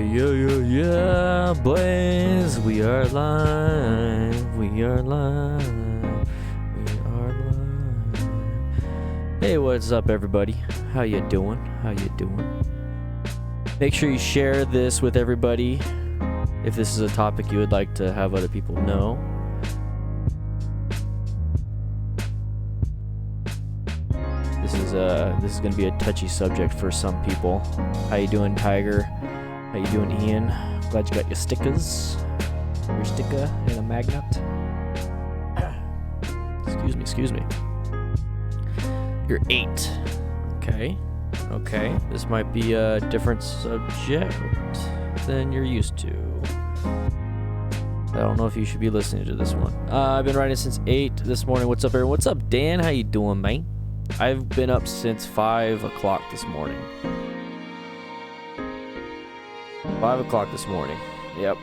Yeah, boys, we are live. We are live. We are live. Hey, what's up, everybody? How you doing? How you doing? Make sure you share this with everybody if this is a topic you would like to have other people know. This is gonna be a touchy subject for some people. How you doing, Tiger? How you doing, Ian? Glad you got your stickers. Your sticker and a magnet. Excuse me. You're 8. Okay. This might be a different subject than you're used to. I don't know if you should be listening to this one. I've been writing since 8 this morning. What's up, everyone? What's up, Dan? How you doing, mate? I've been up since 5 o'clock this morning. 5 o'clock this morning. Yep.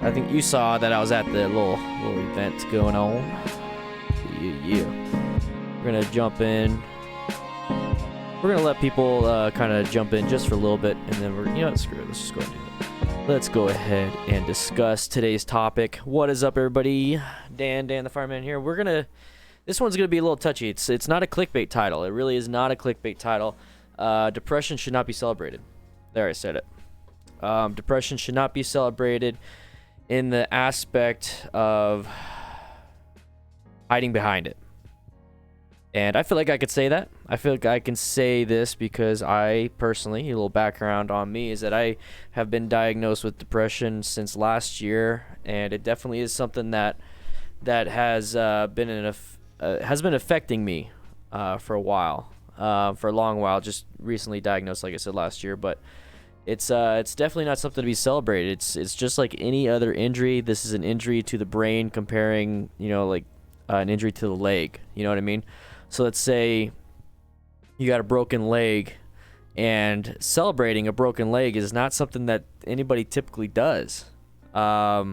I think you saw that I was at the little event going on. Yeah. We're going to jump in. We're going to let people kind of jump in just for a little bit. And then screw it. Let's just go ahead and do it. Let's go ahead and discuss today's topic. What is up, everybody? DanDanTheFireman here. This one's going to be a little touchy. It's not a clickbait title. It really is not a clickbait title. Depression should not be celebrated. There, I said it. Depression should not be celebrated in the aspect of hiding behind it. And I feel like I could say that. I feel like I can say this because I personally, a little background on me, is that I have been diagnosed with depression since last year. And it definitely is something that has been affecting me for a while, for a long while. Just recently diagnosed, like I said, last year, but it's definitely not something to be celebrated. It's just like any other injury. This is an injury to the brain, comparing an injury to the leg. You know what I mean? So let's say you got a broken leg, and celebrating a broken leg is not something that anybody typically does. A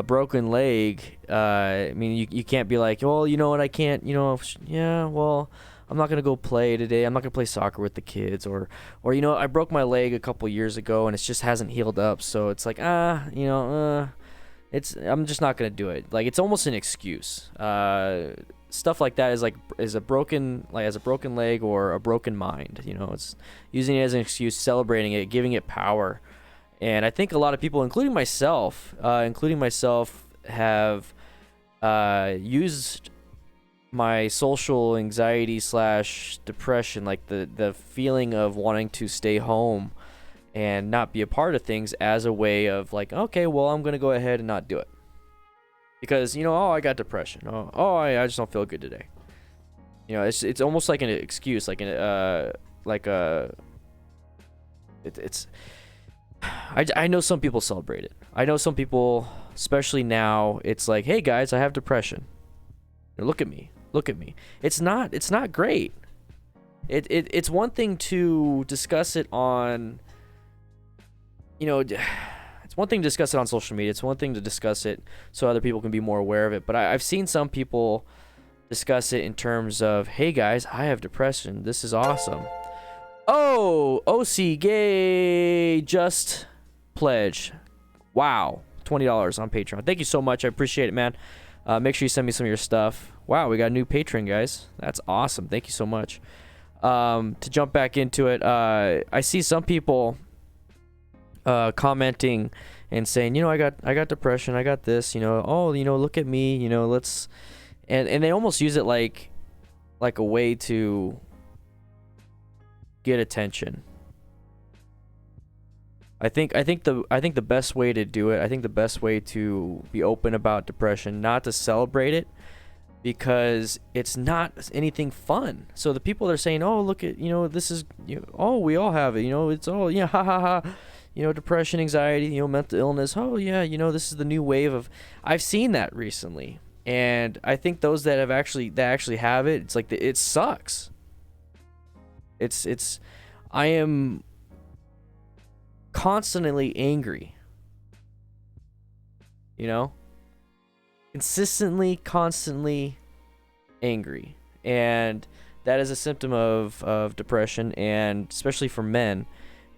broken leg, I mean, you can't be like, well, you know what, I can't, well, I'm not going to go play today. I'm not going to play soccer with the kids. Or I broke my leg a couple years ago, and it just hasn't healed up. So it's like, I'm just not going to do it. Like, it's almost an excuse. Stuff like that is a broken leg or a broken mind. It's using it as an excuse, celebrating it, giving it power. And I think a lot of people, including myself, have used my social anxiety / depression, like the feeling of wanting to stay home and not be a part of things, as a way of like, okay, well, I'm going to go ahead and not do it. Because, I got depression. I just don't feel good today. It's almost like an excuse, I know some people celebrate it. I know some people, especially now, it's like, hey guys, I have depression. Look at me. It's not great. It's one thing to discuss it on, it's one thing to discuss it on social media. It's one thing to discuss it so other people can be more aware of it. But I've seen some people discuss it in terms of, hey guys, I have depression. This is awesome. Oh, OC Gay just pledge. Wow. $20 on Patreon. Thank you so much. I appreciate it, man. Make sure you send me some of your stuff. Wow, we got a new patron, guys. That's awesome. Thank you so much. To jump back into it, I see some people commenting and saying, I got depression. I got this, look at me, let's, and they almost use it like a way to get attention. I think the best way to do it, I think the best way to be open about depression, not to celebrate it, because it's not anything fun. So the people that are saying, oh, look at, this is, we all have it, it's all, ha ha ha, depression, anxiety, mental illness, this is the new wave of, I've seen that recently. And I think those that actually have it, it's like, it sucks. I am constantly angry, constantly angry, and that is a symptom of depression, and especially for men.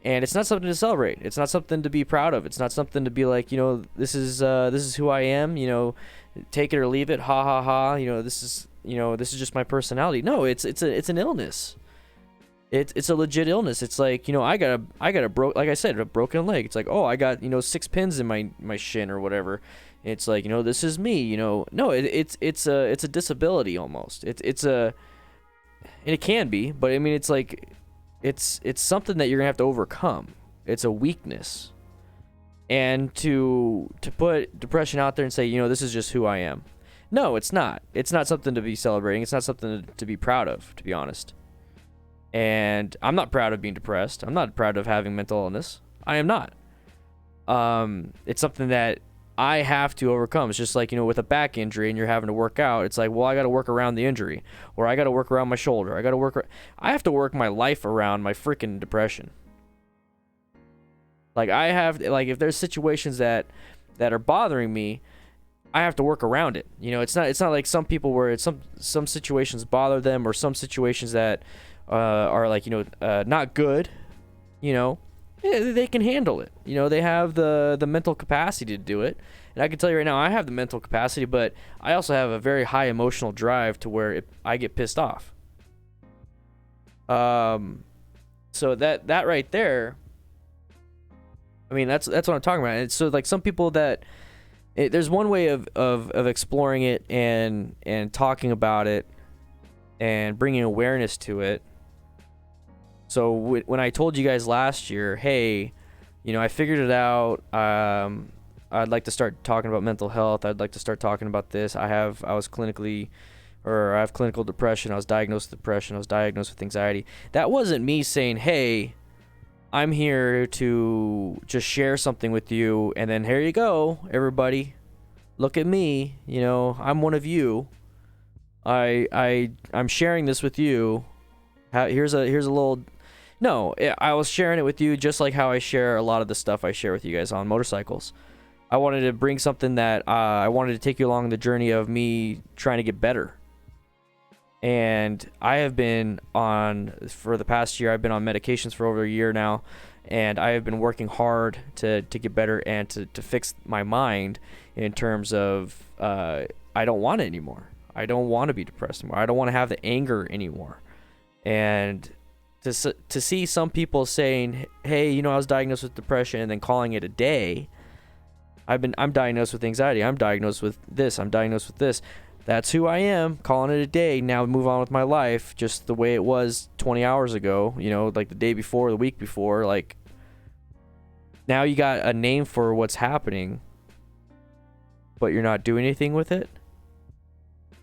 And it's not something to celebrate. It's not something to be proud of. It's not something to be like, you know, this is who I am, you know, take it or leave it, ha ha ha, you know, this is just my personality. No, it's an illness. It's a legit illness. It's like, you know, I got like I said, a broken leg. It's like, oh, I got, you know, 6 pins in my shin or whatever. It's like, you know, this is me, you know. No, it's a disability almost. And it can be, but I mean, it's like, it's something that you're gonna have to overcome. It's a weakness. And to put depression out there and say, you know, this is just who I am. No, it's not. It's not something to be celebrating. It's not something to be proud of, to be honest. And I'm not proud of being depressed. I'm not proud of having mental illness. I am not. It's something that I have to overcome. It's just like, you know, with a back injury and you're having to work out, it's like, well, I got to work around the injury, or I got to work around my shoulder. I have to work my life around my freaking depression. Like, if there's situations that are bothering me, I have to work around it. You know, it's not like some people where it's some situations bother them, or some situations that are like, you know, not good, you know, they can handle it. You know, they have the mental capacity to do it. And I can tell you right now, I have the mental capacity, but I also have a very high emotional drive to where I get pissed off. So that right there, I mean, that's what I'm talking about. And so like some people there's one way of exploring it and talking about it and bringing awareness to it. So when I told you guys last year, hey, you know, I figured it out. I'd like to start talking about mental health. I'd like to start talking about this. I have clinical depression. I was diagnosed with depression. I was diagnosed with anxiety. That wasn't me saying, hey, I'm here to just share something with you, and then here you go, everybody. Look at me. You know, I'm one of you. I'm sharing this with you. Here's a little. No, I was sharing it with you just like how I share a lot of the stuff I share with you guys on motorcycles. I wanted to bring something that I wanted to take you along the journey of me trying to get better. And I have been for the past year, I've been on medications for over a year now, and I have been working hard to get better and to fix my mind in terms of I don't want it anymore. I don't want to be depressed anymore. I don't want to have the anger anymore. And to see some people saying, hey, you know, I was diagnosed with depression, and then calling it a day. I'm diagnosed with anxiety. I'm diagnosed with this. I'm diagnosed with this. That's who I am. Calling it a day. Now move on with my life just the way it was 20 hours ago. You know, like the day before, the week before. Like, now you got a name for what's happening, but you're not doing anything with it.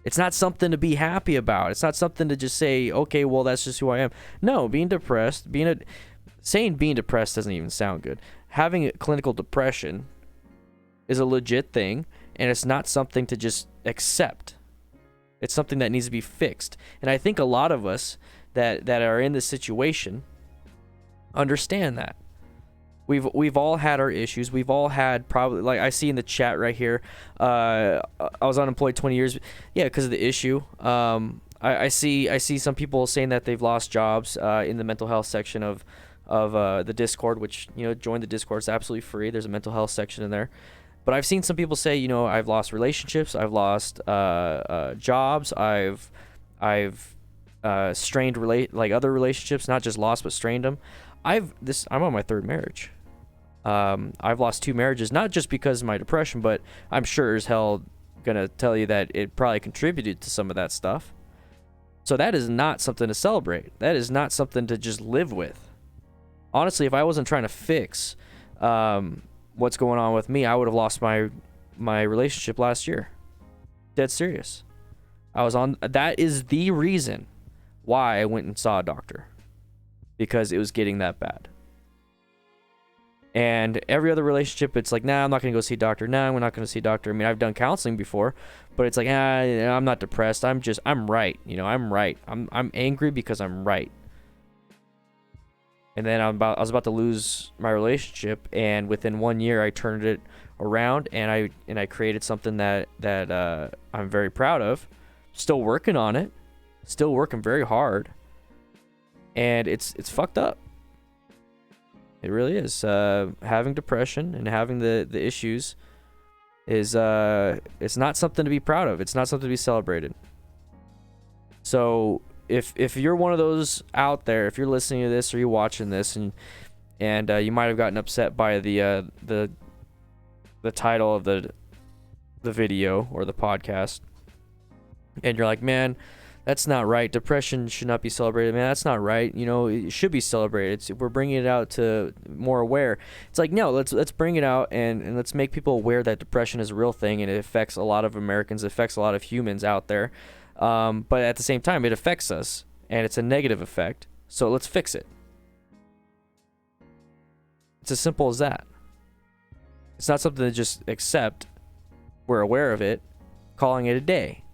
It's not something to be happy about. It's not something to just say, okay, well, that's just who I am. No, being depressed, saying being depressed doesn't even sound good. Having a clinical depression is a legit thing, and it's not something to just accept. It's something that needs to be fixed. And I think a lot of us that are in this situation understand that. We've all had our issues. We've all had probably, like I see in the chat right here, I was unemployed 20 years. Yeah, because of the issue. I see some people saying that they've lost jobs in the mental health section of the Discord, which, you know, join the Discord. It's absolutely free. There's a mental health section in there. But I've seen some people say, you know, I've lost relationships. I've lost jobs. I've strained other relationships, not just lost but strained them. I'm on my third marriage. I've lost 2 marriages, not just because of my depression, but I'm sure as hell gonna tell you that it probably contributed to some of that stuff. So that is not something to celebrate. That is not something to just live with. Honestly, if I wasn't trying to fix what's going on with me, I would have lost my relationship last year. Dead serious. That is the reason why I went and saw a doctor, because it was getting that bad. And every other relationship, it's like, nah, I'm not going to go see a doctor. Nah, we're not going to see a doctor. I mean, I've done counseling before, but it's like, I'm not depressed. I'm right. You know, I'm right. I'm angry because I'm right. And then I was about to lose my relationship, and within 1 year, I turned it around, and I created something that I'm very proud of. Still working on it. Still working very hard. And it's fucked up. It really is. Having depression and having the issues is it's not something to be proud of. It's not something to be celebrated. So if you're one of those out there, if you're listening to this or you're watching this, and you might have gotten upset by the title of the video or the podcast, and you're like, man, that's not right. Depression should not be celebrated. Man, that's not right. You know, it should be celebrated. We're bringing it out to more aware. It's like, no, let's bring it out and let's make people aware that depression is a real thing, and it affects a lot of Americans. It affects a lot of humans out there. But at the same time, it affects us, and it's a negative effect. So let's fix it. It's as simple as that. It's not something to just accept. We're aware of it, calling it a day.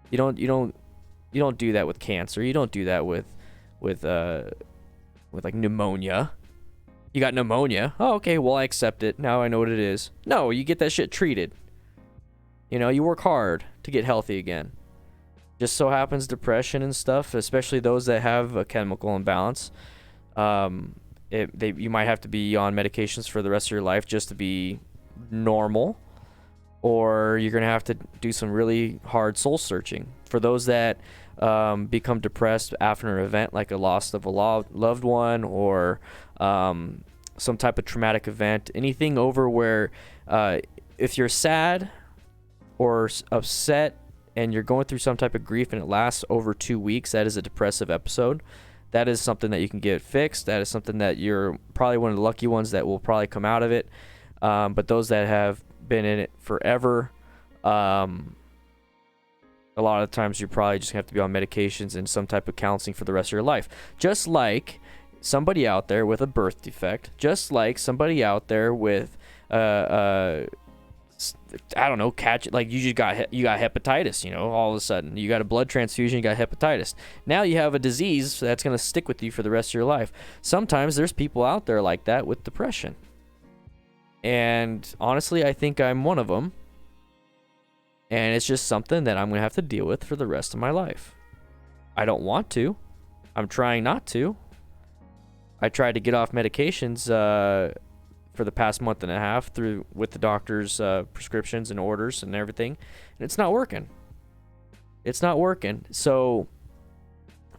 You don't do that with cancer. You don't do that with like pneumonia. You got pneumonia. Oh, okay, well, I accept it. Now I know what it is. No, you get that shit treated. You know, you work hard to get healthy again. Just so happens depression and stuff, especially those that have a chemical imbalance, you might have to be on medications for the rest of your life just to be normal, or you're going to have to do some really hard soul searching. For those that become depressed after an event like a loss of a loved one, or some type of traumatic event, anything over where if you're sad or upset and you're going through some type of grief and it lasts over 2 weeks, that is a depressive episode. That is something that you can get fixed. That is something that you're probably one of the lucky ones that will probably come out of it. But those that have been in it forever, a lot of times you probably just have to be on medications and some type of counseling for the rest of your life. Just like somebody out there with a birth defect, just like somebody out there with I don't know, like you got hepatitis, you know, all of a sudden you got a blood transfusion, you got hepatitis. Now you have a disease that's going to stick with you for the rest of your life. Sometimes there's people out there like that with depression. And honestly, I think I'm one of them. And it's just something that I'm going to have to deal with for the rest of my life. I don't want to. I'm trying not to. I tried to get off medications for the past month and a half with the doctor's prescriptions and orders and everything, and it's not working. It's not working. So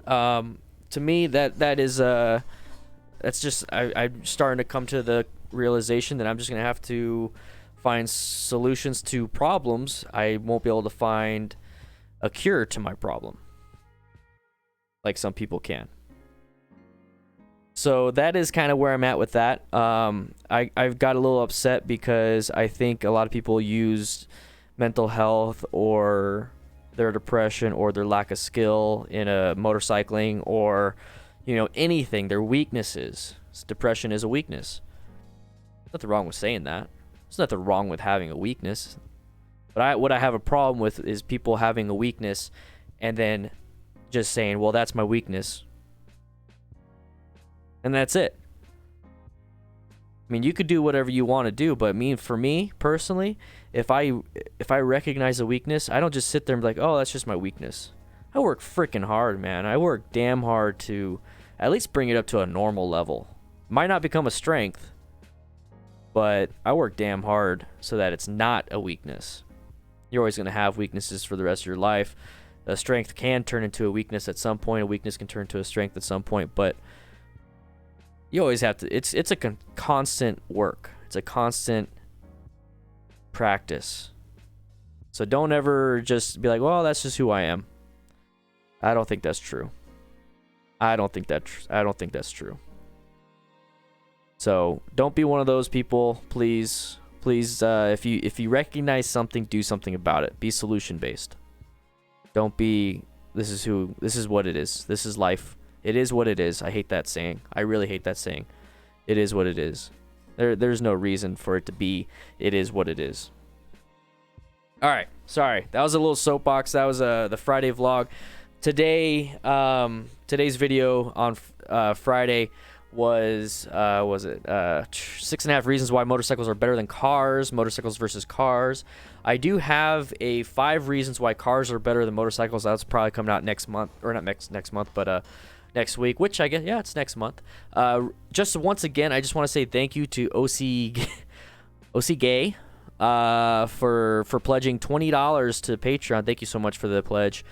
to me, that is that's just I'm starting to come to the realization that I'm just gonna have to find solutions to problems. I won't be able to find a cure to my problem like some people can. So that is kind of where I'm at with that. I've got a little upset because I think a lot of people use mental health or their depression or their lack of skill in motorcycling or, you know, anything, their weaknesses. Depression is a weakness. There's nothing wrong with saying that. There's nothing wrong with having a weakness. But what I have a problem with is people having a weakness and then just saying, well, that's my weakness. And that's it. I mean, you could do whatever you want to do, but for me personally, if I recognize a weakness, I don't just sit there and be like, oh, that's just my weakness. I work freaking hard, man. I work damn hard to at least bring it up to a normal level. Might not become a strength, but I work damn hard so that it's not a weakness. You're always going to have weaknesses for the rest of your life. A strength can turn into a weakness at some point. A weakness can turn into a strength at some point, but you always have to, it's a constant work. It's a constant practice. So don't ever just be like, well, that's just who I am. I don't think that's true. I don't think that's true. So don't be one of those people, please. Please, if you recognize something, do something about it. Be solution based. Don't be, this is what it is. This is life. It is what it is. I hate that saying. I really hate that saying. It is what it is. There's no reason for it to be. It is what it is. All right. Sorry. That was a little soapbox. That was the Friday vlog. Today's video on Friday was it 6.5 reasons why motorcycles are better than cars, motorcycles versus cars. I do have a 5 reasons why cars are better than motorcycles. That's probably coming out next month, or not next month, but next week, which I guess, yeah, it's next month. Just once again, I just want to say thank you to OC Gay for pledging $20 to Patreon. Thank you so much for the pledge.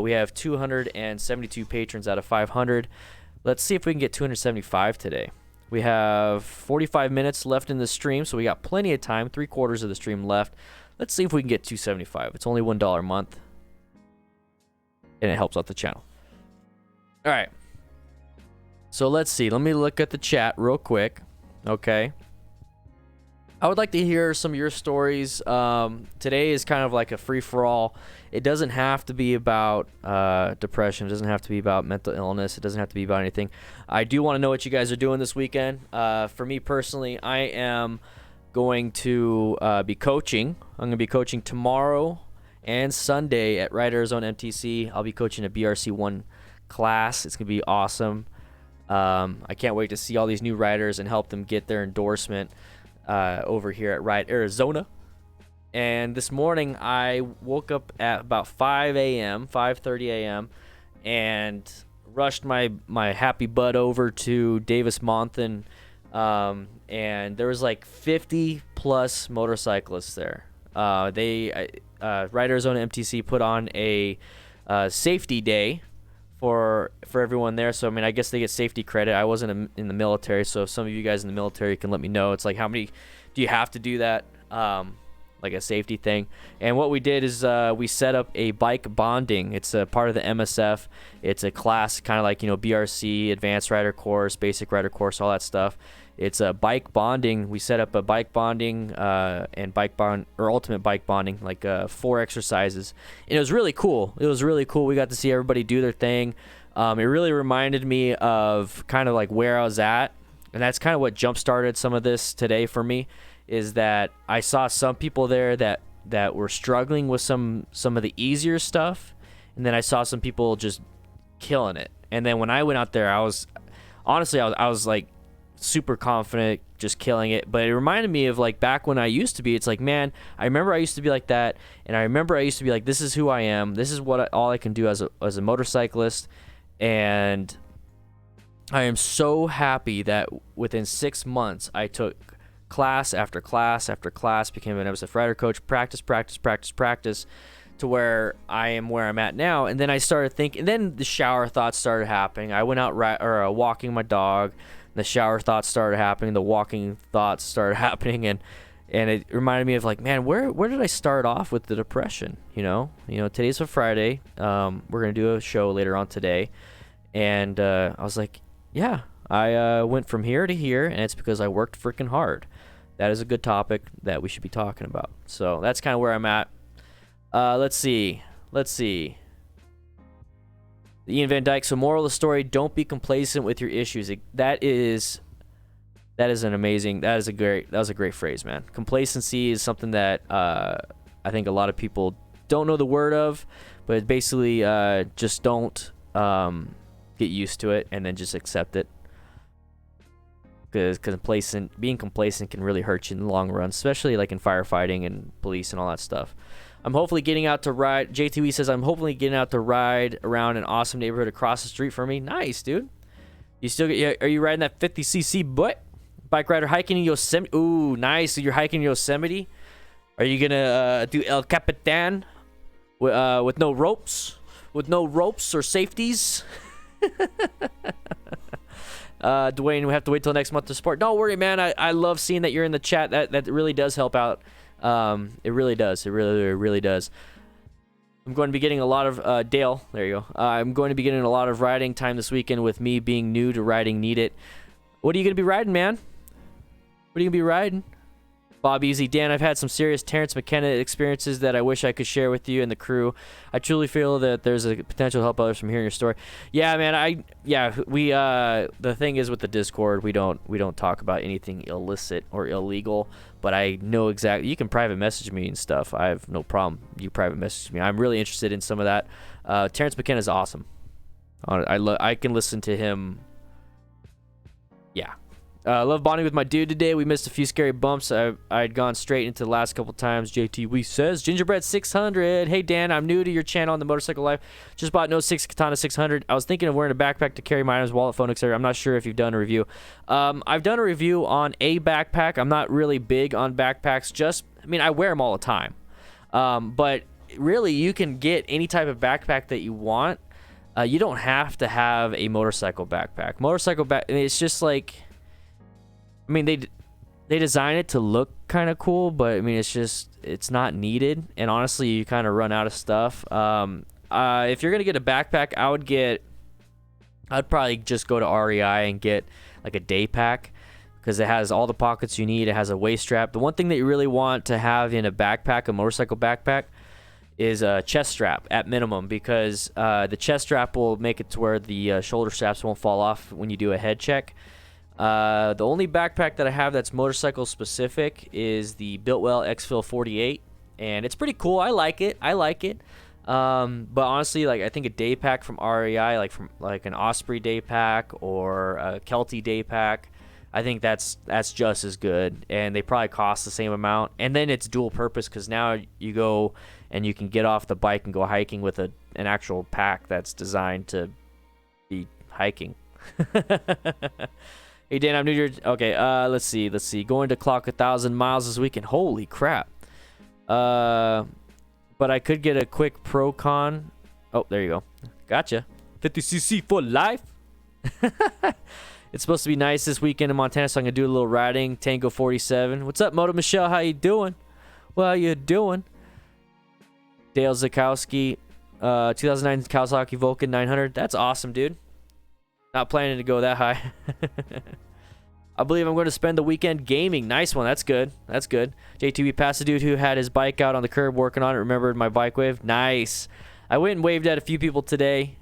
We have 272 patrons out of 500. Let's see if we can get 275 today. We have 45 minutes left in the stream, so we got plenty of time, 3/4 of the stream left. Let's see if we can get 275. It's only $1 a month, and it helps out the channel. All right. So let's see. Let me look at the chat real quick. Okay. I would like to hear some of your stories. Today is kind of like a free-for-all. It doesn't have to be about depression. It doesn't have to be about mental illness. It doesn't have to be about anything. I do want to know what you guys are doing this weekend. For me personally, I am going to be coaching. I'm going to be coaching tomorrow and Sunday at Ride Arizona MTC. I'll be coaching a BRC1 class. It's going to be awesome. I can't wait to see all these new riders and help them get their endorsement over here at Ride Arizona. And this morning I woke up at about 5:30 a.m. and rushed my happy butt over to Davis Monthan, and there was like 50 plus motorcyclists there. Ride Arizona MTC put on a safety day for everyone there. So I mean, I guess they get safety credit. I wasn't in the military, so if some of you guys in the military can let me know. It's like, how many do you have to do that? Like a safety thing. And what we did is we set up a bike bonding. It's a part of the MSF. It's a class kind of like, you know, BRC, advanced rider course, basic rider course, all that stuff. It's a bike bonding. We set up a bike bonding and ultimate bike bonding, like 4 exercises. And it was really cool. We got to see everybody do their thing. It really reminded me of kind of like where I was at. And that's kind of what jump-started some of this today for me, is that I saw some people there that were struggling with some of the easier stuff. And then I saw some people just killing it. And then when I went out there, I was like, super confident, just killing it. But it reminded me of like back when I used to be. It's like, man, I remember I used to be like that, and I remember I used to be like, this is who I am, this is what all I can do as a motorcyclist. And I am so happy that within 6 months I took class after class after class, became an MSF rider coach, practice to where I am where I'm at now. And then I started thinking, and then the shower thoughts started happening. I went out walking my dog. The shower thoughts started happening, the walking thoughts started happening, and it reminded me of like, man, where did I start off with the depression? You know, today's a Friday. We're gonna do a show later on today, and I was like, yeah, I went from here to here, and it's because I worked freaking hard. That is a good topic that we should be talking about. So that's kind of where I'm at. Let's see. Ian Van Dyke. So moral of the story: don't be complacent with your issues. That was a great phrase, man. Complacency is something that I think a lot of people don't know the word of, but basically just don't get used to it and then just accept it. Because being complacent can really hurt you in the long run, especially like in firefighting and police and all that stuff. I'm hopefully getting out to ride. JTW says, I'm hopefully getting out to ride around an awesome neighborhood across the street from me. Nice, dude. Are you riding that 50cc bike rider hiking in Yosemite? Ooh, nice. So you're hiking in Yosemite? Are you gonna do El Capitan with no ropes? With no ropes or safeties? Dwayne, we have to wait till next month to support. Don't worry, man. I love seeing that you're in the chat. That really does help out. It really does. It really does. I'm going to be getting a lot of Dale. There you go. I'm going to be getting a lot of riding time this weekend with me being new to riding Need It. What are you going to be riding, man? What are you going to be riding? Bob Easy. Dan, I've had some serious Terrence McKenna experiences that I wish I could share with you and the crew. I truly feel that there's a potential to help others from hearing your story. Yeah, man. We the thing is with the Discord, we don't talk about anything illicit or illegal. But I know exactly. You can private message me and stuff. I have no problem. You private message me. I'm really interested in some of that. Terrence McKenna is awesome. I can listen to him. Yeah, Love bonding with my dude today. We missed a few scary bumps. I'd gone straight into the last couple times. JT We says Gingerbread 600. Hey Dan, I'm new to your channel on the motorcycle life. Just bought No 6 Katana 600. I was thinking of wearing a backpack to carry my items, wallet, phone, etc. I'm not sure if you've done a review. I've done a review on a backpack. I'm not really big on backpacks. I mean, I wear them all the time. But really, you can get any type of backpack that you want. You don't have to have a motorcycle backpack. It's just like, I mean, they design it to look kind of cool, but I mean, it's not needed. And honestly, you kind of run out of stuff. If you're gonna get a backpack, I'd probably just go to REI and get like a day pack, because it has all the pockets you need. It has a waist strap. The one thing that you really want to have in a backpack, a motorcycle backpack, is a chest strap at minimum, because the chest strap will make it to where the shoulder straps won't fall off when you do a head check. The only backpack that I have that's motorcycle specific is the Biltwell Exfil 48, and it's pretty cool. I like it. But honestly, like, I think a day pack from REI, like an Osprey day pack or a Kelty day pack, I think that's just as good, and they probably cost the same amount. And then it's dual purpose, because now you go and you can get off the bike and go hiking with an actual pack that's designed to be hiking. Hey Dan, I'm new to your... Okay, let's see. Going to clock 1,000 miles this weekend. Holy crap. But I could get a quick pro con. Oh, there you go. Gotcha. 50cc for life. It's supposed to be nice this weekend in Montana, so I'm going to do a little riding. Tango 47. What's up, Moto Michelle? How you doing? Well, how you doing? Dale Zakowski. 2009 Kawasaki Vulcan 900. That's awesome, dude. Not planning to go that high. I believe I'm going to spend the weekend gaming. Nice one. That's good. JTB passed a dude who had his bike out on the curb working on it. Remembered my bike wave. Nice. I went and waved at a few people today.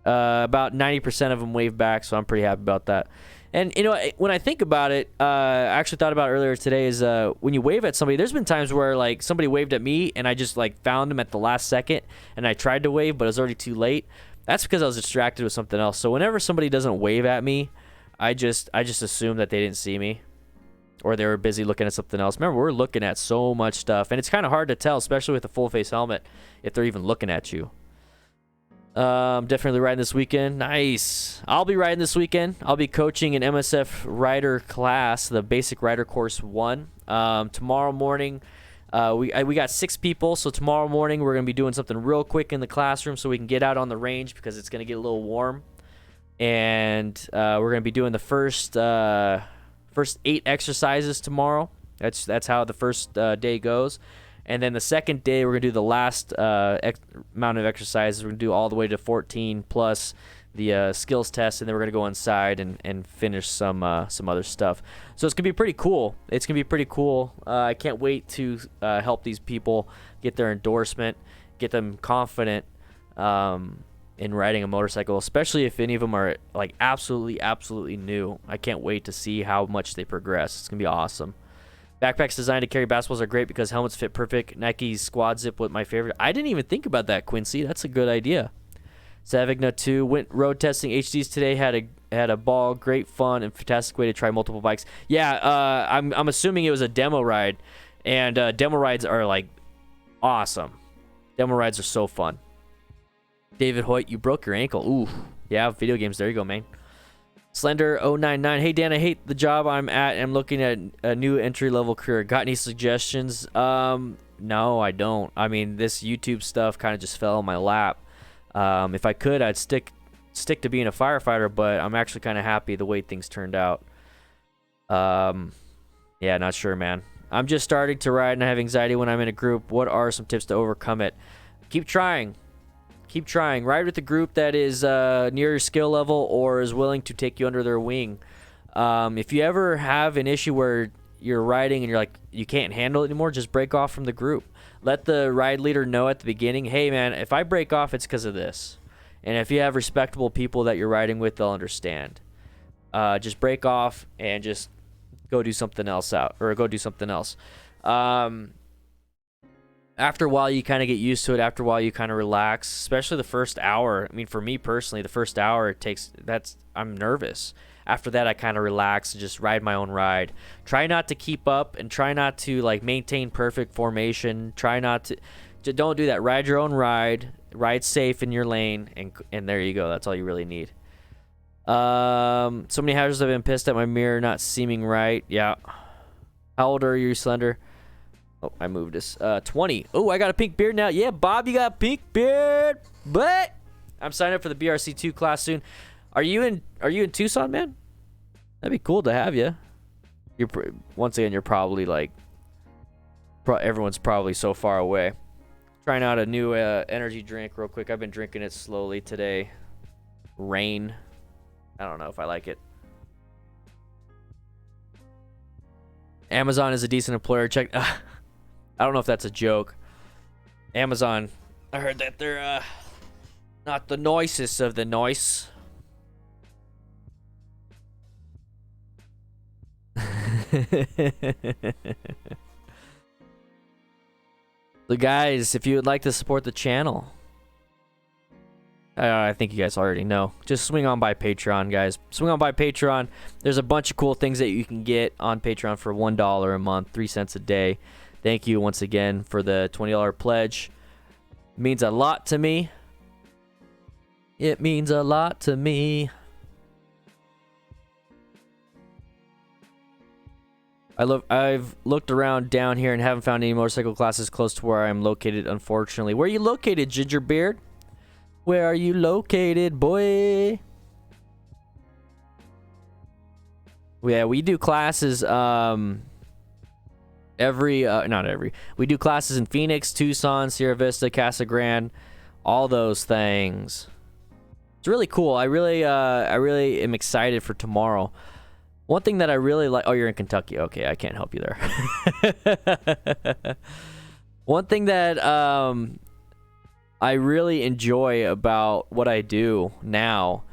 About 90% of them waved back, so I'm pretty happy about that. And, you know, when I think about it, I actually thought about it earlier today, is when you wave at somebody, there's been times where, like, somebody waved at me, and I just, like, found them at the last second, and I tried to wave, but it was already too late. That's because I was distracted with something else. So whenever somebody doesn't wave at me, I just assume that they didn't see me, or they were busy looking at something else. Remember, we're looking at so much stuff, and it's kind of hard to tell, especially with a full-face helmet, if they're even looking at you. Definitely riding this weekend. Nice. I'll be riding this weekend. I'll be coaching an MSF rider class, the Basic Rider Course 1. Tomorrow morning, we got 6 people, so tomorrow morning we're going to be doing something real quick in the classroom so we can get out on the range, because it's going to get a little warm. And we're going to be doing the first 8 exercises tomorrow. That's how the first day goes. And then the second day, we're going to do the last amount of exercises. We're going to do all the way to 14 plus the skills test, and then we're going to go inside and finish some other stuff. So it's going to be pretty cool. I can't wait to help these people get their endorsement, get them confident in riding a motorcycle, especially if any of them are, like, absolutely new. I can't wait to see how much they progress. It's going to be awesome. Backpacks designed to carry basketballs are great because helmets fit perfect. Nike's Squad Zip was my favorite. I didn't even think about that, Quincy. That's a good idea. Savigna 2 went road testing HDs today. Had a ball, great fun, and fantastic way to try multiple bikes. Yeah, I'm assuming it was a demo ride, and demo rides are, like, awesome. Demo rides are so fun. David Hoyt, you broke your ankle. Ooh, yeah, video games. There you go, man. Slender099, hey Dan, I hate the job I'm at and I'm looking at a new entry-level career. Got any suggestions? No, I don't. I mean, this YouTube stuff kind of just fell in my lap. If I could, I'd stick to being a firefighter, but I'm actually kind of happy the way things turned out. Yeah, not sure, man. I'm just starting to ride and I have anxiety when I'm in a group. What are some tips to overcome it? Keep trying. Ride with a group that is near your skill level or is willing to take you under their wing. If you ever have an issue where you're riding and you're like, you can't handle it anymore, just break off from the group. Let the ride leader know at the beginning, hey man, if I break off, it's because of this. And if you have respectable people that you're riding with, they'll understand. Just break off and just go do something else. After a while, you kind of get used to it. After a while, you kind of relax, especially the first hour. I mean, for me personally, the first hour, I'm nervous. after that I kind of relax and just ride my own ride. Try not to keep up and try not to like maintain perfect formation. Try not to don't do that. Ride your own ride, ride safe in your lane, and there you go. That's all you really need. So many hazards have been pissed at my mirror not seeming right. Yeah. How old are you, Slender? Oh, I moved this. 20. Oh, I got a pink beard now. Yeah, Bob, you got a pink beard. But I'm signing up for the BRC2 class soon. Are you in Tucson, man? That'd be cool to have you. Once again, you're probably like everyone's probably so far away. Trying out a new energy drink real quick. I've been drinking it slowly today. Rain. I don't know if I like it. Amazon is a decent employer. Check. I don't know if that's a joke. Amazon. I heard that they're not the nicest of the nice. So guys, if you would like to support the channel, I think you guys already know. Just swing on by Patreon, guys. Swing on by Patreon. There's a bunch of cool things that you can get on Patreon for $1 a month, 3 cents a day. Thank you once again for the $20 pledge. It means a lot to me. It means a lot to me. I've looked around down here and haven't found any motorcycle classes close to where I'm located, unfortunately. Where are you located, Gingerbeard? Where are you located, boy? Yeah, we do classes not every. We do classes in Phoenix, Tucson, Sierra Vista, Casa Grande, all those things. It's really cool. I really am excited for tomorrow. One thing that I really like... Oh, you're in Kentucky. Okay, I can't help you there. One thing that I really enjoy about what I do now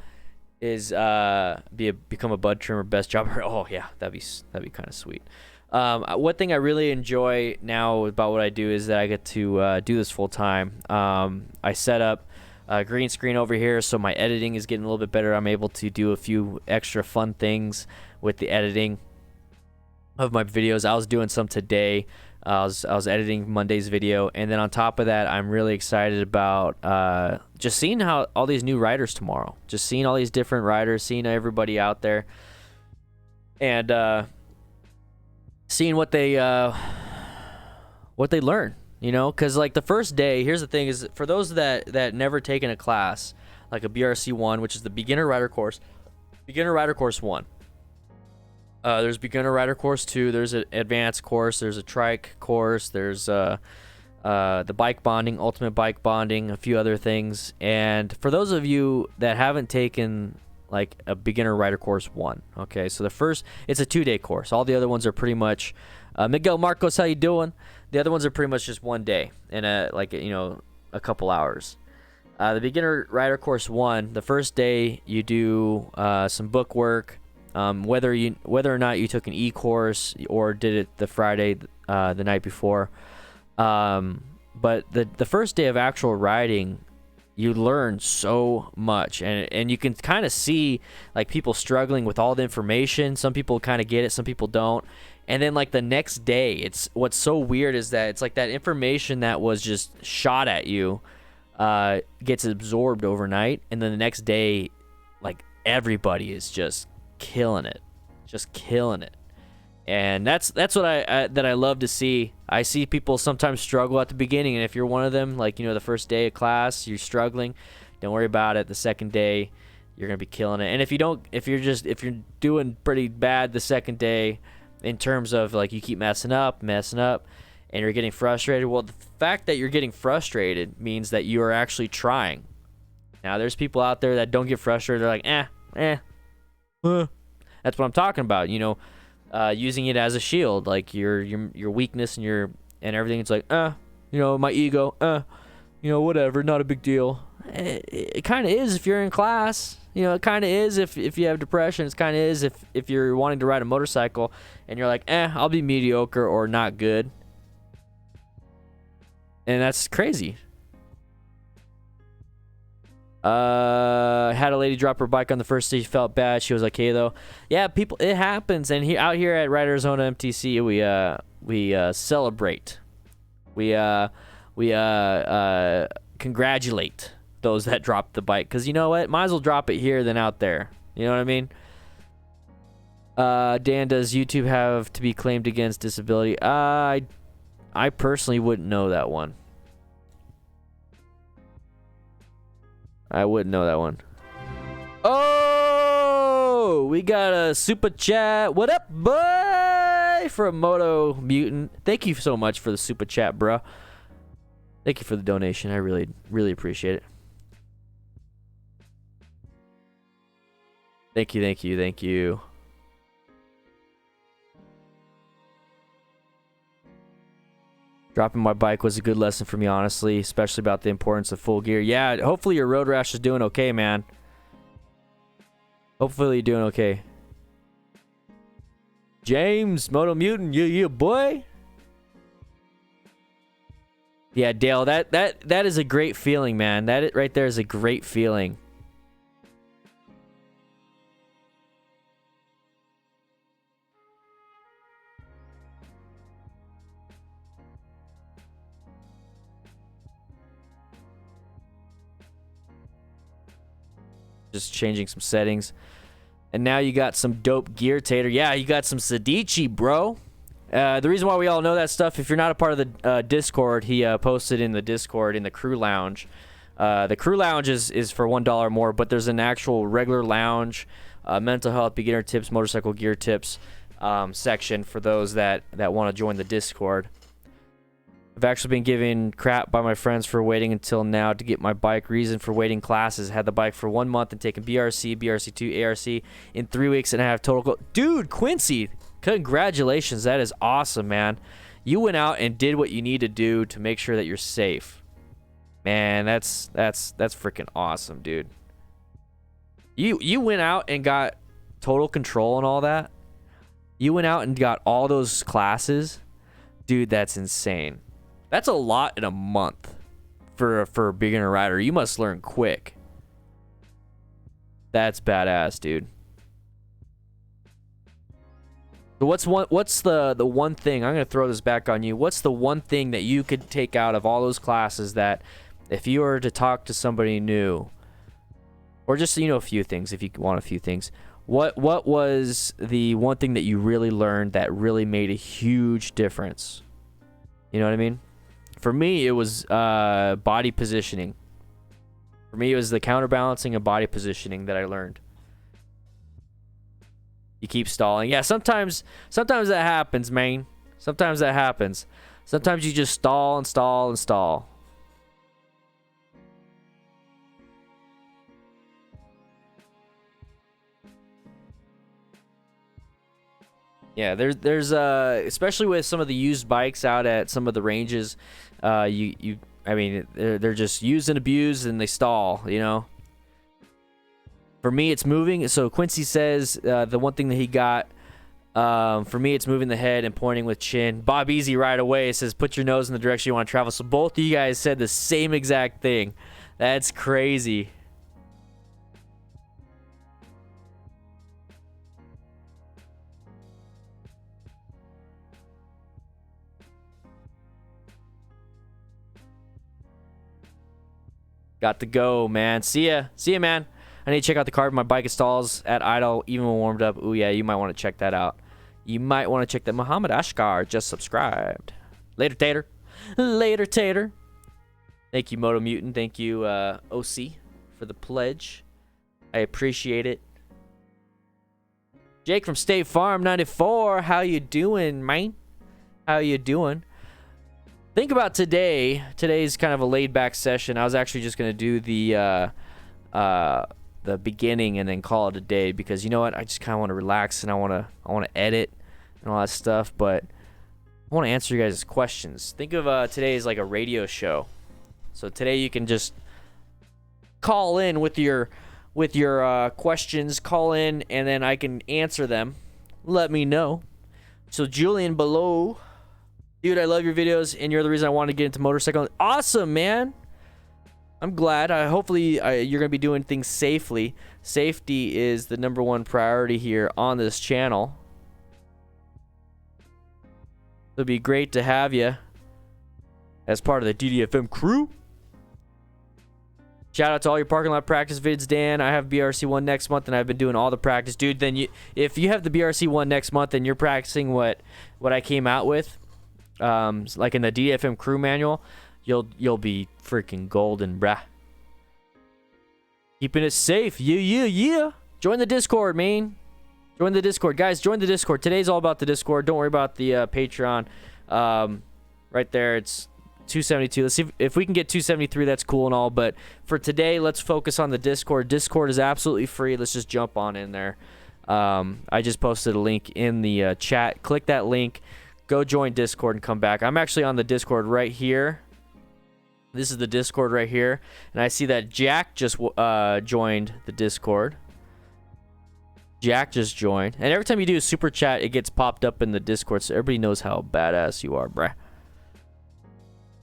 is become a bud trimmer, best jobber. Oh, yeah, that'd be kind of sweet. One thing I really enjoy now about what I do is that I get to do this full time. I set up a green screen over here, so my editing is getting a little bit better. I'm able to do a few extra fun things with the editing of my videos. I was doing some today. I was editing Monday's video, and then on top of that, I'm really excited about just seeing how all these new riders tomorrow. Just seeing all these different riders, seeing everybody out there, and seeing what they learn. You know, because like the first day, here's the thing: is for those that never taken a class like a BRC1, which is the beginner rider course, beginner rider course 1. There's beginner rider course 2. There's an advanced course. There's a trike course. There's the bike bonding, ultimate bike bonding, a few other things. And for those of you that haven't taken like a beginner rider course 1, okay, so the first, it's a 2-day course. All the other ones are pretty much Miguel Marcos, how you doing? The other ones are pretty much just 1 day and a couple hours. The beginner rider course 1, the first day you do some book work. Whether or not you took an e-course or did it the Friday the night before, but the first day of actual riding, you learn so much, and you can kind of see like people struggling with all the information. Some people kind of get it, some people don't. And then like the next day, it's what's so weird is that it's like that information that was just shot at you gets absorbed overnight, and then the next day, like everybody is just killing it, and that's what I love to see. I see people sometimes struggle at the beginning, and if you're one of them, like the first day of class you're struggling, don't worry about it. The second day you're gonna be killing it. And if you're doing pretty bad the second day in terms of like you keep messing up and you're getting frustrated, well, the fact that you're getting frustrated means that you are actually trying. Now there's people out there that don't get frustrated. They're like that's what I'm talking about, using it as a shield, like your weakness and everything. It's like my ego, whatever, not a big deal. It kind of is if you're in class. It kind of is if you have depression. It kind of is if you're wanting to ride a motorcycle and you're like, I'll be mediocre or not good. And that's crazy. Had a lady drop her bike on the first day. She felt bad. She was okay though. Yeah, people, it happens. And out here at Ride Arizona MTC, we celebrate. We congratulate those that dropped the bike, because you know what? Might as well drop it here than out there. You know what I mean? Dan, does YouTube have to be claimed against disability? I personally wouldn't know that one. I wouldn't know that one. Oh, we got a super chat. What up, boy? From Moto Mutant. Thank you so much for the super chat, bro. Thank you for the donation. I really, really appreciate it. Thank you, thank you, thank you. Dropping my bike was a good lesson for me, honestly, especially about the importance of full gear. Yeah, hopefully your road rash is doing okay, man. Hopefully you're doing okay. James, Moto Mutant, yeah, boy. Yeah, Dale, that is a great feeling, man. That right there is a great feeling. Just changing some settings. And now you got some dope gear, Tater. Yeah, you got some Sedici, bro. The reason why we all know that stuff, if you're not a part of the Discord, he posted in the Discord in the crew lounge. The crew lounge is for $1 more, but there's an actual regular lounge, mental health, beginner tips, motorcycle gear tips section for those that want to join the Discord. I've actually been given crap by my friends for waiting until now to get my bike. Reason for waiting classes. Had the bike for 1 month and taken BRC, BRC2, ARC in 3 weeks and I have total Dude, Quincy, congratulations. That is awesome, man. You went out and did what you need to do to make sure that you're safe. Man, that's freaking awesome, dude. You went out and got total control and all that. You went out and got all those classes. Dude, that's insane. That's a lot in a month for a beginner rider. You must learn quick. That's badass, dude. So what's the one thing, I'm gonna throw this back on you. What's the one thing that you could take out of all those classes that if you were to talk to somebody new, or just, you know, a few things, if you want a few things, what was the one thing that you really learned that really made a huge difference? You know what I mean? For me, it was body positioning. For me, it was the counterbalancing and body positioning that I learned. You keep stalling. Yeah, sometimes that happens, man. Sometimes that happens. Sometimes you just stall and stall and stall. Yeah, there's especially with some of the used bikes out at some of the ranges, I mean, they're just used and abused and they stall, you know. For me, it's moving. So Quincy says the one thing that he got, for me, it's moving the head and pointing with chin. Bob Easy right away says, put your nose in the direction you want to travel. So both of you guys said the same exact thing. That's crazy. Got to go, man. See ya, man. I need to check out the carbon. My bike installs at idle, even when warmed up. Ooh, yeah, you might want to check that out. You might want to check that. Muhammad Ashkar just subscribed. Later, Tater. Later, Tater. Thank you, Moto Mutant. Thank you, OC, for the pledge. I appreciate it. Jake from State Farm 94. How you doing, man? How you doing? Think about today. Today's kind of a laid-back session. I was actually just gonna do the beginning and then call it a day because you know what? I just kind of want to relax and I want to edit and all that stuff. But I want to answer you guys' questions. Think of today as like a radio show. So today you can just call in with your questions. Call in and then I can answer them. Let me know. So Julian below. Dude, I love your videos, and you're the reason I wanted to get into motorcycling. Awesome, man. I'm glad. Hopefully you're gonna be doing things safely. Safety is the #1 priority here on this channel. It'll be great to have you as part of the DDFM crew. Shout out to all your parking lot practice vids, Dan. I have BRC1 next month, and I've been doing all the practice, dude. Then if you have the BRC1 next month, and you're practicing what I came out with, like in the DDFM crew manual, you'll be freaking golden, bruh. Keeping it safe, yeah. Join the Discord, man. Join the Discord, guys. Join the Discord. Today's all about the Discord. Don't worry about the Patreon. Right there, it's 272. Let's see if we can get 273. That's cool and all, but for today, let's focus on the Discord. Discord is absolutely free. Let's just jump on in there. I just posted a link in the chat. Click that link. Go join Discord and come back. I'm actually on the Discord right here. This is the Discord right here, and I see that Jack just joined the Discord. Jack just joined, and every time you do a super chat, it gets popped up in the Discord, so everybody knows how badass you are, bruh.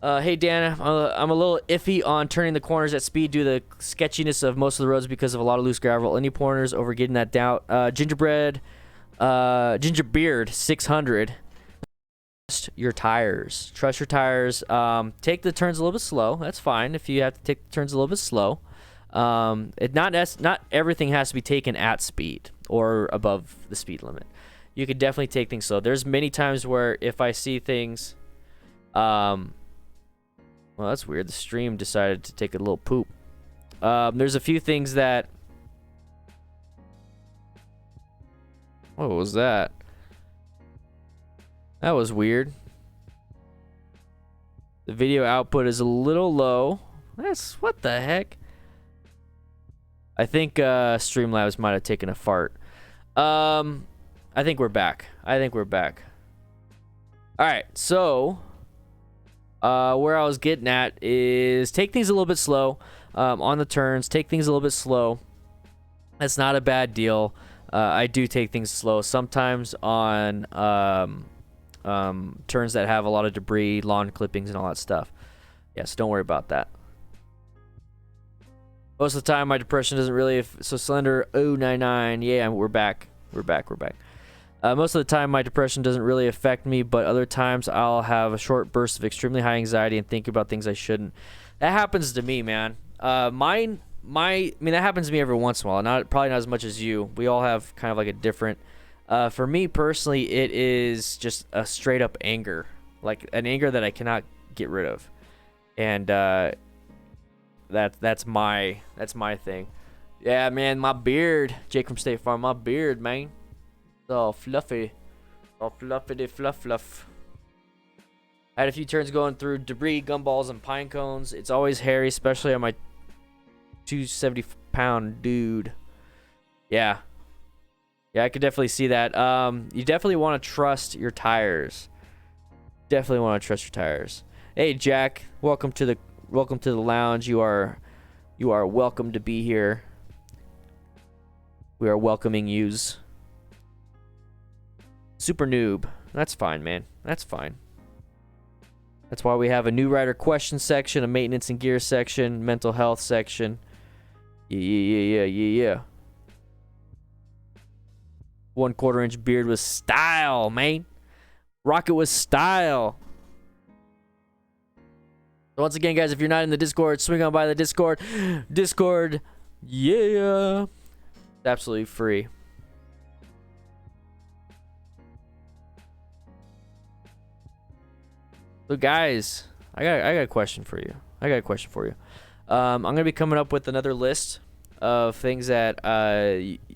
Hey Dan, I'm a little iffy on turning the corners at speed due to the sketchiness of most of the roads because of a lot of loose gravel. Any pointers over getting that down? Gingerbeard 600. Trust your tires. Trust your tires. Take the turns a little bit slow. That's fine if you have to take the turns a little bit slow. Not everything has to be taken at speed or above the speed limit. You could definitely take things slow. There's many times where if I see things, well, that's weird. The stream decided to take a little poop. There's a few things that... What was that? That was weird. The video output is a little low. What the heck? I think Streamlabs might have taken a fart. I think we're back. Alright, so... where I was getting at is take things a little bit slow on the turns. Take things a little bit slow. That's not a bad deal. I do take things slow sometimes on turns that have a lot of debris, lawn clippings, and all that stuff. Yeah, so don't worry about that. Most of the time, my depression doesn't really... So Slender 099. Yeah, we're back. We're back. Most of the time, my depression doesn't really affect me, but other times I'll have a short burst of extremely high anxiety and think about things I shouldn't. That happens to me, man. I mean, that happens to me every once in a while. Probably not as much as you. We all have kind of like a different... for me personally, it is just a straight up anger, like an anger that I cannot get rid of, and that's my thing. Yeah, man, my beard, Jake from State Farm, my beard, man. Oh, fluffy. Oh, fluffity fluff. I had a few turns going through debris, gumballs, and pine cones. It's always hairy, especially on my 270-pound dude. Yeah, I could definitely see that. You definitely want to trust your tires. Hey, Jack, welcome to the lounge. You are welcome to be here. We are welcoming yous. Super noob. That's fine, man. That's fine. That's why we have a new rider question section, a maintenance and gear section, mental health section. Yeah. 1/4 inch beard with style, man. Rocket with style. So once again, guys, if you're not in the Discord, swing on by the Discord. Discord, yeah. It's absolutely free. So guys, I got a question for you. I'm gonna be coming up with another list of things that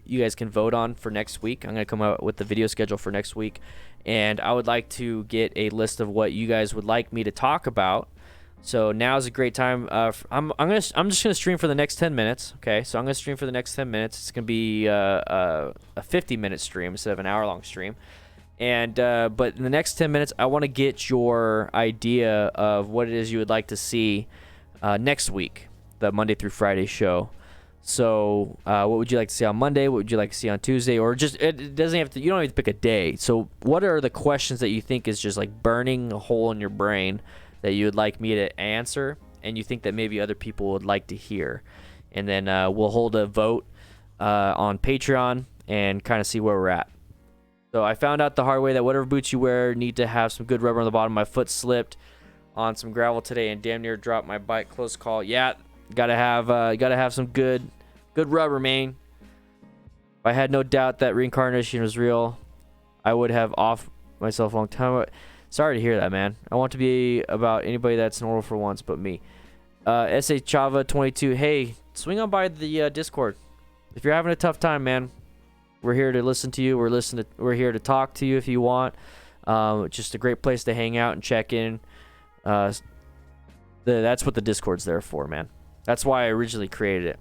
you guys can vote on for next week. I'm gonna come out with the video schedule for next week, and I would like to get a list of what you guys would like me to talk about. So now's a great time. I'm just gonna stream for the next 10 minutes. Okay, so I'm gonna stream for the next 10 minutes. It's gonna be a 50-minute stream instead of an hour-long stream. And but in the next 10 minutes, I want to get your idea of what it is you would like to see next week, the Monday through Friday show. So what would you like to see on Monday? What would you like to see on Tuesday? Or just, it doesn't have to, you don't have to pick a day. So what are the questions that you think is just like burning a hole in your brain that you would like me to answer? and you think that maybe other people would like to hear. And then we'll hold a vote on Patreon and kind of see where we're at. So I found out the hard way that whatever boots you wear need to have some good rubber on the bottom. My foot slipped on some gravel today and damn near dropped my bike. Close call. Yeah, gotta have some good rubber, man. If I had no doubt that reincarnation was real, I would have off myself a long time ago. Sorry to hear that, man. I want to be about anybody that's normal for once but me. SA Chava 22. Hey, swing on by the Discord. If you're having a tough time, man, we're here to listen to you. We're here to talk to you if you want. Just a great place to hang out and check in. That's what the Discord's there for, man. That's why I originally created it.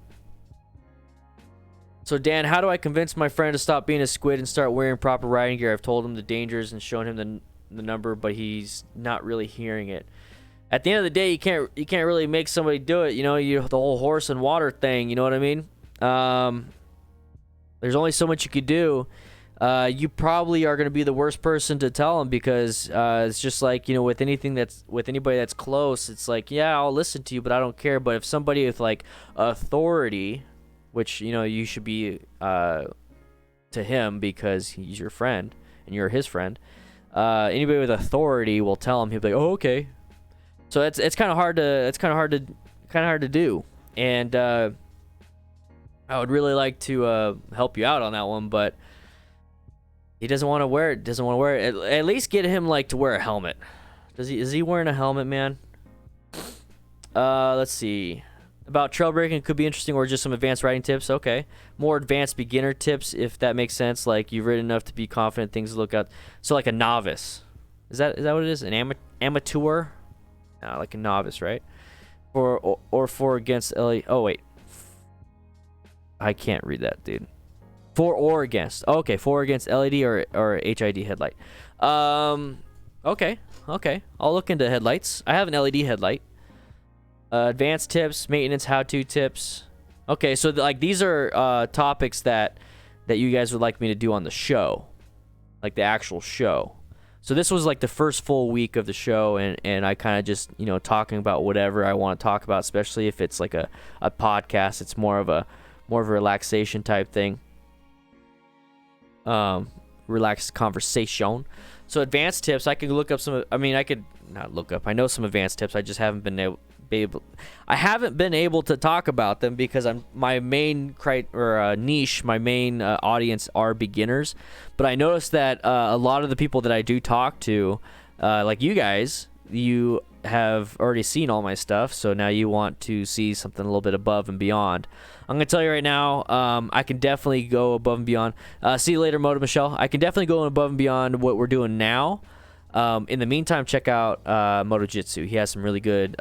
So Dan, how do I convince my friend to stop being a squid and start wearing proper riding gear? I've told him the dangers and shown him the number, but he's not really hearing it. At the end of the day, you can't really make somebody do it. You know, the whole horse and water thing. You know what I mean? There's only so much you could do. You probably are going to be the worst person to tell him, because it's just like, you know, with anybody that's close, it's like, yeah, I'll listen to you, but I don't care. But if somebody with like authority, which, you know, you should be to him because he's your friend and you're his friend, anybody with authority will tell him. He'll be like, oh, okay. So it's kind of hard to do. And I would really like to help you out on that one, but he doesn't want to wear it. At least get him like to wear a helmet. Is he wearing a helmet, man? Let's see. About trail breaking could be interesting, or just some advanced riding tips. Okay, more advanced beginner tips, if that makes sense. Like, you've ridden enough to be confident, things to look at. So like a novice. Is that what it is? An amateur? No, like a novice, right? For against LED. Oh wait, I can't read that, dude. For or against. Okay, for against LED or HID headlight. Okay. I'll look into headlights. I have an LED headlight. Advanced tips, maintenance, how-to tips. Okay, so like these are topics that you guys would like me to do on the show, like the actual show. So this was like the first full week of the show, and I kind of just, you know, talking about whatever I want to talk about, especially if it's like a podcast. It's more of a relaxation type thing. Relaxed conversation. So advanced tips, I could look up some. I mean, I could not look up. I know some advanced tips. I just haven't been able to talk about them because my main niche, my main audience are beginners. But I noticed that a lot of the people that I do talk to, like you guys, you have already seen all my stuff, so now you want to see something a little bit above and beyond. I'm gonna tell you right now, I can definitely go above and beyond. See you later, Moto Michelle. I can definitely go above and beyond what we're doing now. In the meantime, check out Moto Jitsu. He has some really good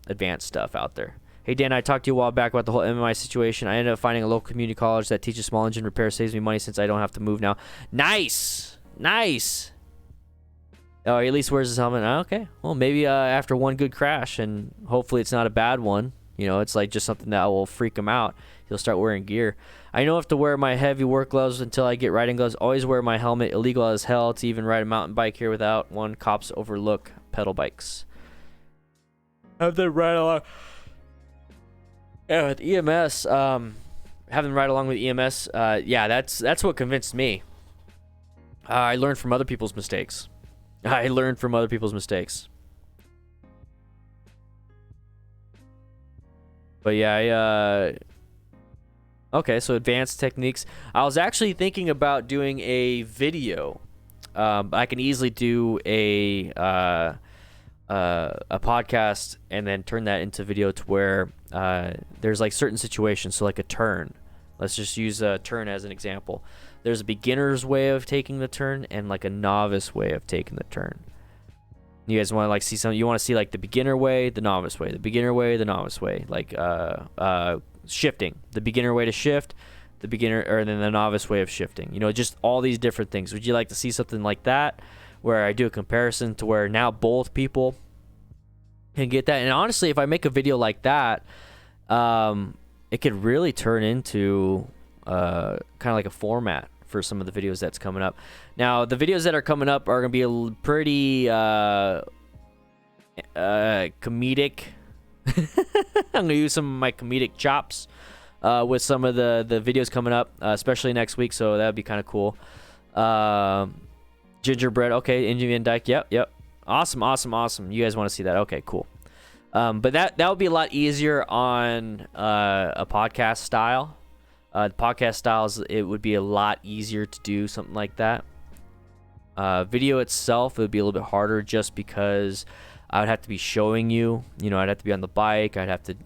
advanced stuff out there. Hey Dan, I talked to you a while back about the whole MMI situation. I ended up finding a local community college that teaches small engine repair. Saves me money since I don't have to move now. Nice. Oh, he at least wears his helmet. Okay. Well, maybe after one good crash, and hopefully it's not a bad one. You know, it's like just something that will freak him out. He'll start wearing gear. I know I have to wear my heavy work gloves until I get riding gloves. Always wear my helmet. Illegal as hell to even ride a mountain bike here without one. Cops overlook pedal bikes. Have them ride along. Yeah, with EMS, have them ride along with EMS. Yeah, that's what convinced me. I learned from other people's mistakes. But yeah, okay, so advanced techniques. I was actually thinking about doing a video. I can easily do a podcast and then turn that into video to where there's like certain situations. So like a turn. Let's just use a turn as an example. There's a beginner's way of taking the turn and like a novice way of taking the turn. You guys want to like see something? You want to see like the beginner way, the novice way, the beginner way, the novice way, like shifting, the beginner way to shift, the beginner, or then the novice way of shifting. You know, just all these different things. Would you like to see something like that, where I do a comparison to where now both people can get that? And honestly, if I make a video like that, it could really turn into kind of like a format for some of the videos that's coming up. Now, the videos that are coming up are going to be pretty comedic, I'm gonna use some of my comedic chops with some of the videos coming up, especially next week. So that would be kind of cool. Gingerbread, okay. Indian Dyke, yep. Awesome. You guys want to see that? Okay, cool. But that would be a lot easier on a podcast style. Podcast styles, it would be a lot easier to do something like that. Video itself, it would be a little bit harder just because I would have to be showing you. I'd have to be on the bike. I'd have to,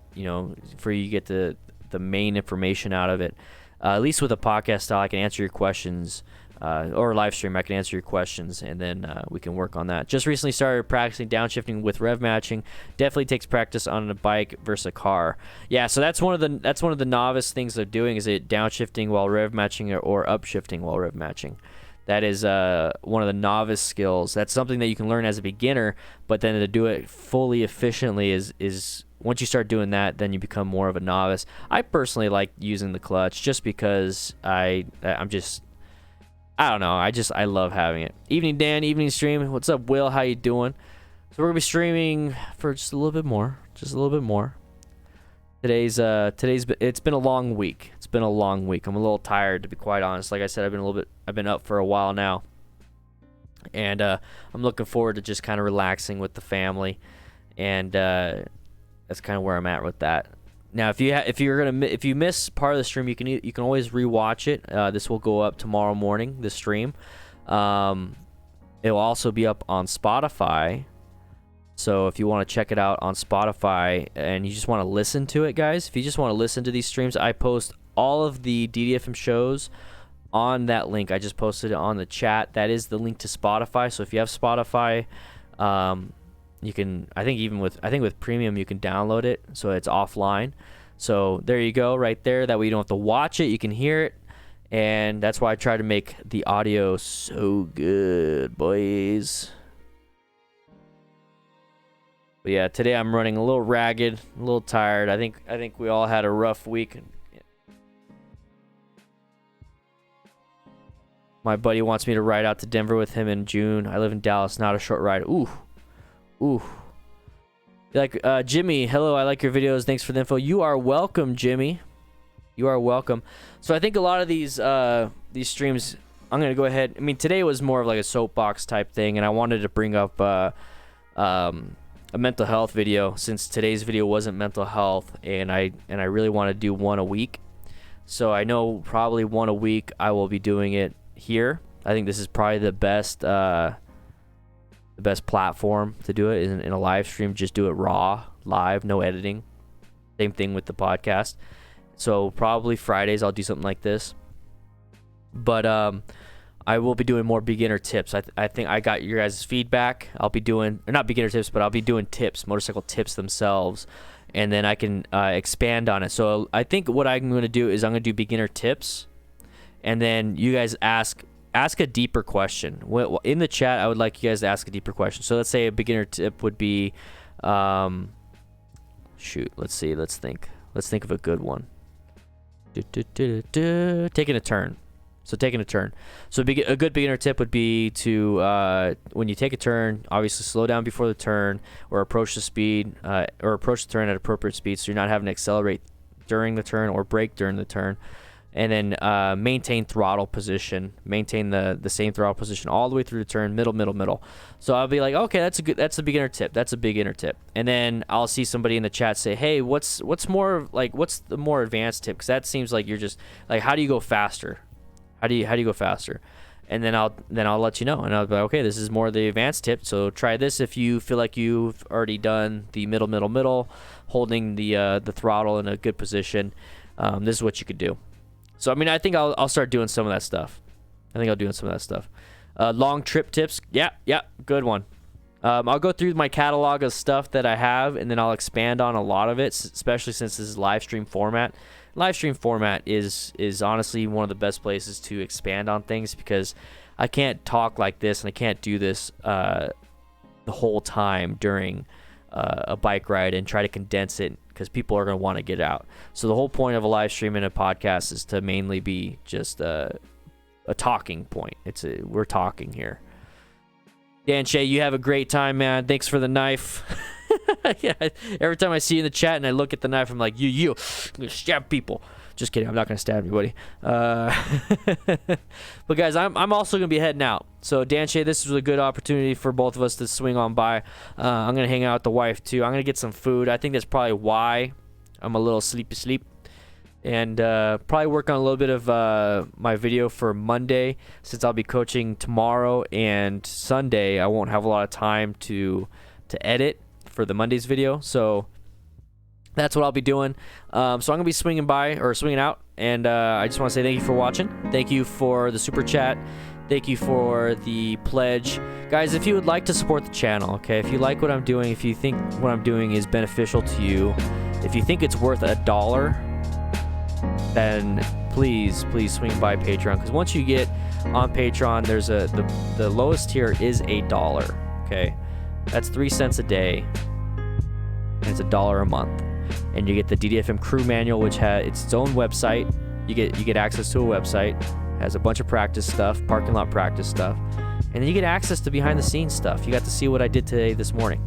for you to get the main information out of it. At least with a podcast style, I can answer your questions. Or live stream, I can answer your questions, and then we can work on that. Just recently started practicing downshifting with rev matching. Definitely takes practice on a bike versus a car. Yeah, so that's one of the novice things they're doing, is it downshifting while rev matching or upshifting while rev matching. That is one of the novice skills. That's something that you can learn as a beginner, but then to do it fully efficiently is once you start doing that, then you become more of a novice. I personally like using the clutch just because I'm just, I don't know. I love having it. Evening Dan, evening stream. What's up, Will? How you doing? So we're gonna be streaming for just a little bit more. Today's it's been a long week. I'm a little tired, to be quite honest. Like I said, I've been up for a while now, and I'm looking forward to just kind of relaxing with the family, and that's kind of where I'm at with that. Now, if you miss part of the stream, you can always rewatch it. This will go up tomorrow morning. This stream, it will also be up on Spotify. So if you want to check it out on Spotify and you just want to listen to it, guys, if you just want to listen to these streams, I post all of the DDFM shows on that link. I just posted it on the chat. That is the link to Spotify. So if you have Spotify, you can, I think with premium you can download it, so it's offline. So there you go, right there. That way you don't have to watch it, you can hear it, and that's why I try to make the audio so good, boys. But yeah, today I'm running a little ragged, a little tired. I think we all had a rough week. My buddy wants me to ride out to Denver with him in June. I live in Dallas, not a short ride. Ooh. Like Jimmy, hello, I like your videos. Thanks for the info. You are welcome, Jimmy. You are welcome. So I think a lot of these streams, I'm gonna go ahead. I mean, today was more of like a soapbox type thing, and I wanted to bring up a mental health video, since today's video wasn't mental health, and I really want to do one a week. So I know probably one a week I will be doing it here. I think this is probably the best platform to do it in a live stream. Just do it raw, live, no editing. Same thing with the podcast. So probably Fridays I'll do something like this. But I will be doing more beginner tips. I think I got your guys' feedback. I'll be doing, or not beginner tips, but I'll be doing tips, motorcycle tips themselves, and then I can expand on it. So I think what I'm going to do is I'm going to do beginner tips, and then you guys ask a deeper question. In the chat, I would like you guys to ask a deeper question. So let's say a beginner tip would be, let's think of a good one. Taking a turn. So taking a turn. So a good beginner tip would be to, when you take a turn, obviously slow down before the turn, or approach the turn at appropriate speed, so you're not having to accelerate during the turn or brake during the turn. And then maintain throttle position. Maintain the same throttle position all the way through the turn, middle. So I'll be like, okay, that's a beginner tip. That's a beginner tip. And then I'll see somebody in the chat say, hey, what's the more advanced tip? Because that seems like you're just like, how do you go faster? How do you go faster? And then I'll let you know, and I'll be like, okay, this is more the advanced tip. So try this if you feel like you've already done the middle, holding the throttle in a good position. This is what you could do. So I mean, I think I'll start doing some of that stuff. Long trip tips. Yeah, good one. I'll go through my catalog of stuff that I have, and then I'll expand on a lot of it, especially since this is live stream format. Live stream format is honestly one of the best places to expand on things, because I can't talk like this and I can't do this the whole time during a bike ride and try to condense it, because people are going to want to get out. So the whole point of a live stream and a podcast is to mainly be just a talking point. We're talking here. Dan Shea, you have a great time, man. Thanks for the knife. Yeah, every time I see you in the chat and I look at the knife, I'm like, I'm gonna stab people. Just kidding, I'm not gonna stab anybody. But guys, I'm also gonna be heading out. So DanShea, this is a good opportunity for both of us to swing on by. I'm gonna hang out with the wife too. I'm gonna get some food. I think that's probably why I'm a little sleepy. And probably work on a little bit of my video for Monday, since I'll be coaching tomorrow and Sunday. I won't have a lot of time to edit for the Monday's video, so that's what I'll be doing. So I'm gonna be swinging out, and I just want to say thank you for watching. Thank you for the super chat. Thank you for the pledge. Guys, if you would like to support the channel, okay, if you like what I'm doing, if you think what I'm doing is beneficial to you, if you think it's worth $1, then please swing by Patreon, because once you get on Patreon, there's the lowest tier is $1. Okay, that's 3 cents a day, and it's $1 a month, and you get the DDFM crew manual, which has its own website. You get access to a website, has a bunch of practice stuff, parking lot practice stuff, and then you get access to behind the scenes stuff. You got to see what I did this morning.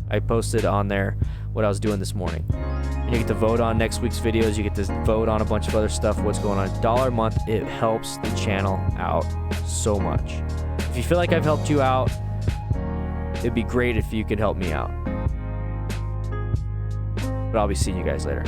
I posted on there what I was doing this morning. And you get to vote on next week's videos. You get to vote on a bunch of other stuff, what's going on. $1 a month, it helps the channel out so much. If you feel like I've helped you out, it'd be great if you could help me out. But I'll be seeing you guys later.